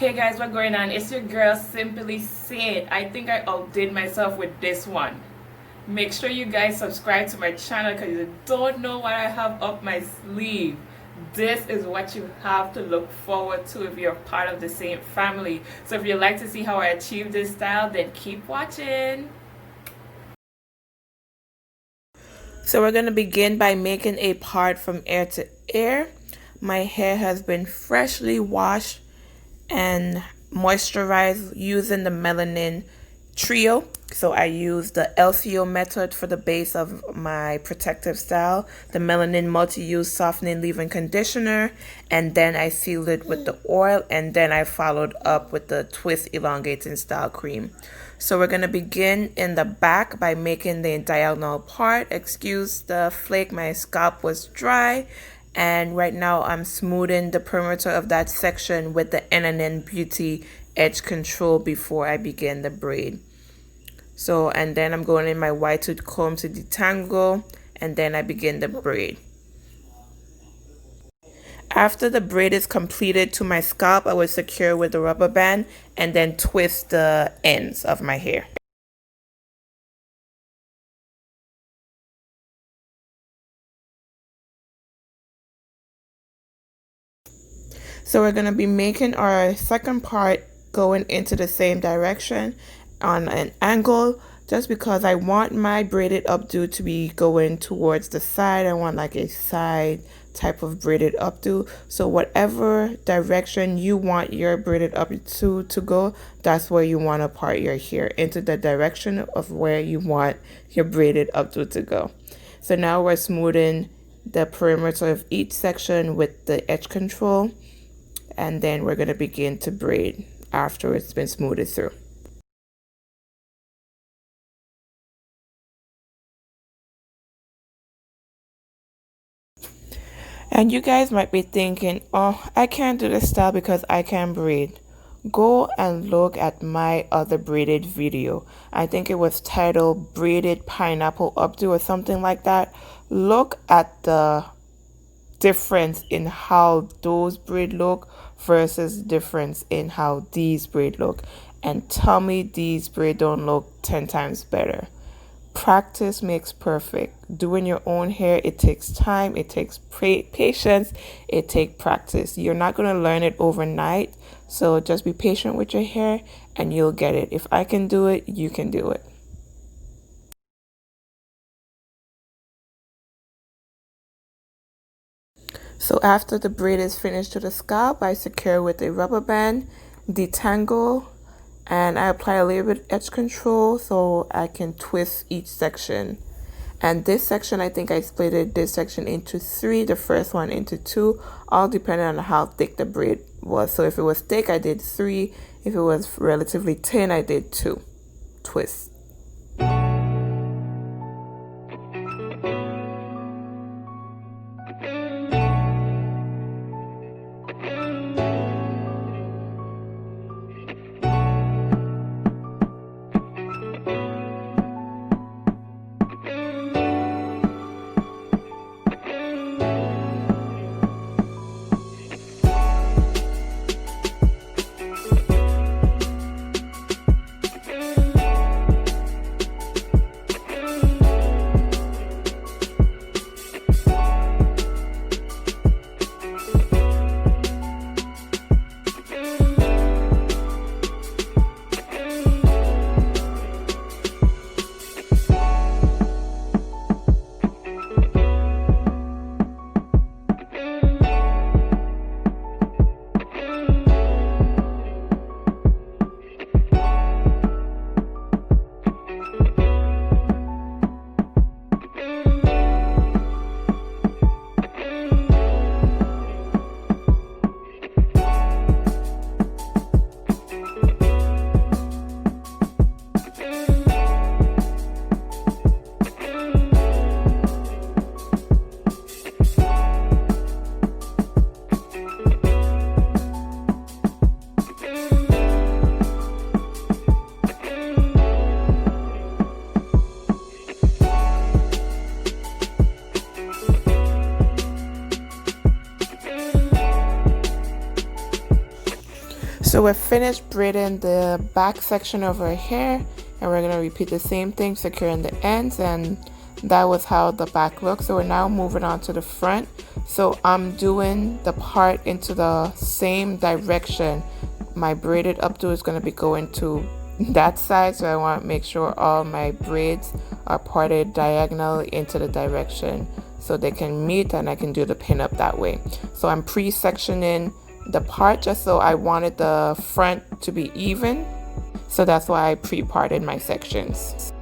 Hey guys, what's going on? It's your girl Simply Said. I think I outdid myself with this one. Make sure you guys subscribe to my channel because you don't know what I have up my sleeve. This is what you have to look forward to if you're part of the same family. So if you'd like to see how I achieve this style, then keep watching. So we're going to begin by making a part from ear to ear. My hair has been freshly washed and moisturized using the Melanin trio. So I use the LCO method for the base of my protective style, the Melanin multi-use softening leave-in conditioner, and then I sealed it with the oil, and then I followed up with the twist elongating style cream. So we're going to begin in the back by making the diagonal part. Excuse the flake, my scalp was dry. And right now I'm smoothing the perimeter of that section with the N&N Beauty Edge Control before I begin the braid. So, and then I'm going in my wide tooth comb to detangle, and then I begin the braid. After the braid is completed to my scalp, I will secure with the rubber band and then twist the ends of my hair. So we're going to be making our second part going into the same direction on an angle, just because I want my braided updo to be going towards the side. I want like a side type of braided updo. So whatever direction you want your braided updo to go, that's where you want to part your hair, into the direction of where you want your braided updo to go. So now we're smoothing the perimeter of each section with the edge control, and then we're going to begin to braid after it's been smoothed through. And you guys might be thinking, oh, I can't do this style because I can't braid. Go and look at my other braided video. I think it was titled Braided Pineapple Updo or something like that. Look at the difference in how those braid look versus difference in how these braid look, and tell me these braid don't look 10 times better. Practice makes perfect. Doing your own hair, it takes time, it takes patience, it takes practice. You're not going to learn it overnight, so just be patient with your hair and you'll get it. If I can do it, you can do it. So after the braid is finished to the scalp, I secure with a rubber band, detangle, and I apply a little bit edge control so I can twist each section. And this section, I think I split this section into 3, the first one into 2, all depending on how thick the braid was. So if it was thick, I did 3. If it was relatively thin, I did 2 twists. So we're finished braiding the back section of our hair, and we're going to repeat the same thing, securing the ends, and that was how the back looks. So we're now moving on to the front. So I'm doing the part into the same direction. My braided updo is going to be going to that side, so I want to make sure all my braids are parted diagonally into the direction so they can meet, and I can do the pin up that way. So I'm pre-sectioning the part just so I wanted the front to be even, so that's why I pre-parted my sections.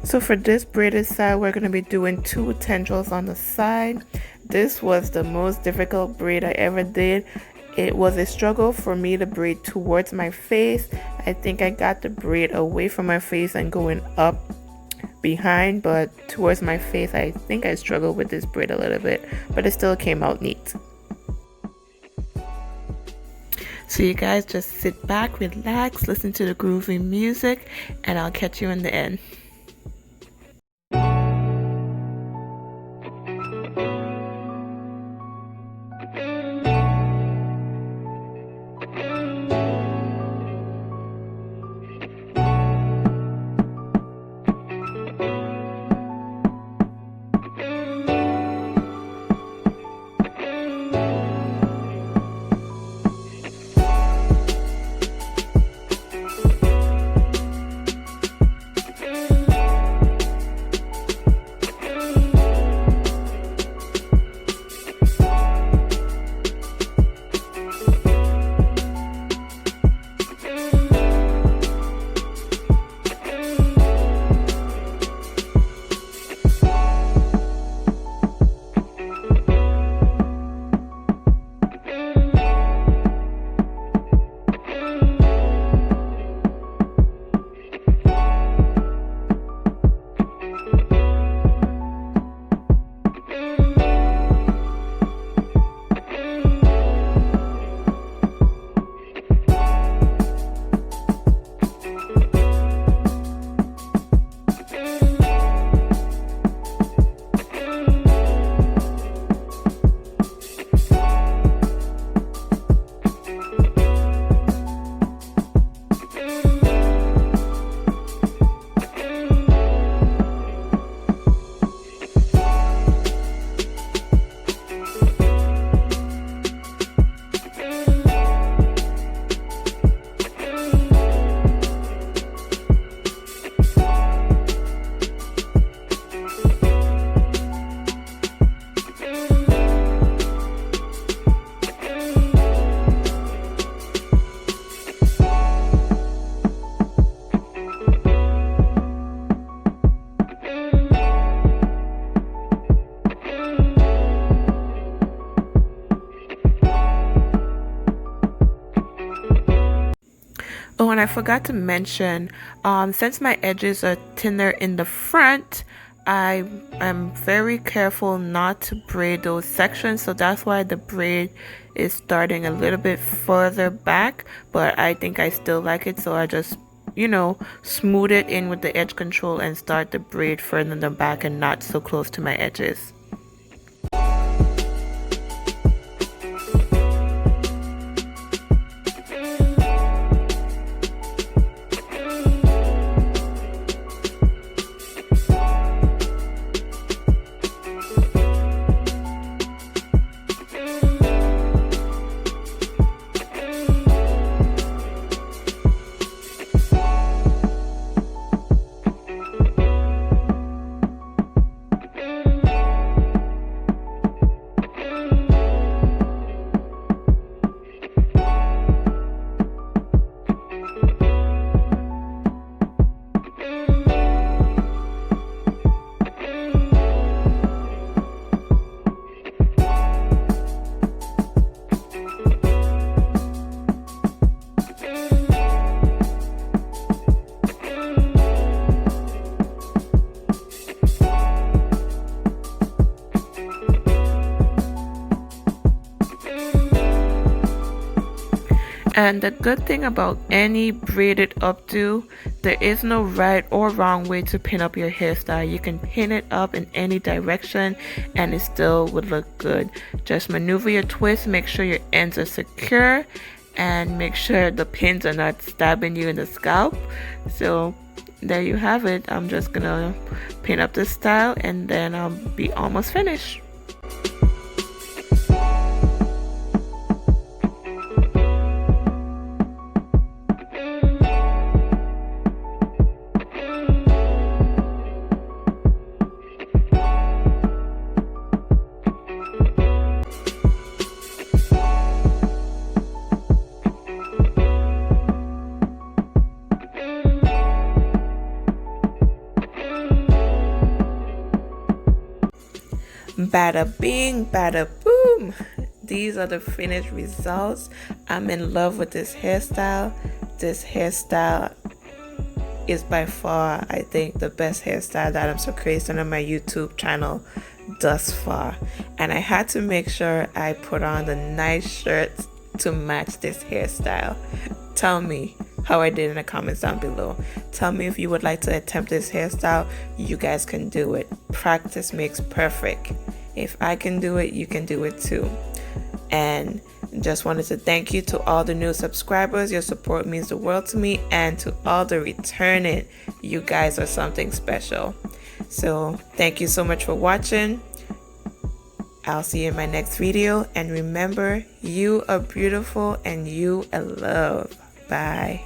So for this braided side, we're going to be doing 2 tendrils on the side. This was the most difficult braid I ever did. It was a struggle for me to braid towards my face. I think I got the braid away from my face and going up behind, but towards my face, I think I struggled with this braid a little bit, but it still came out neat. So you guys just sit back, relax, listen to the groovy music, and I'll catch you in the end. Oh, and I forgot to mention, since my edges are thinner in the front, I am very careful not to braid those sections, so that's why the braid is starting a little bit further back, but I think I still like it, so I just, smooth it in with the edge control and start the braid further in the back and not so close to my edges. And the good thing about any braided updo There is no right or wrong way to pin up your hairstyle. You can pin it up in any direction and it still would look good. Just maneuver your twist, make sure your ends are secure, and make sure the pins are not stabbing you in the scalp. So there you have it. I'm just gonna pin up this style and then I'll be almost finished. Bada bing, bada boom. These are the finished results. I'm in love with this hairstyle. This hairstyle is by far, I think, the best hairstyle that I'm so creating on my YouTube channel thus far. And I had to make sure I put on the nice shirts to match this hairstyle. Tell me how I did in the comments down below. Tell me if you would like to attempt this hairstyle. You guys can do it. Practice makes perfect. If I can do it, you can do it too. And just wanted to thank you to all the new subscribers. Your support means the world to me. And to all the returning, you guys are something special. So thank you so much for watching. I'll see you in my next video. And remember, you are beautiful and you are loved. Bye.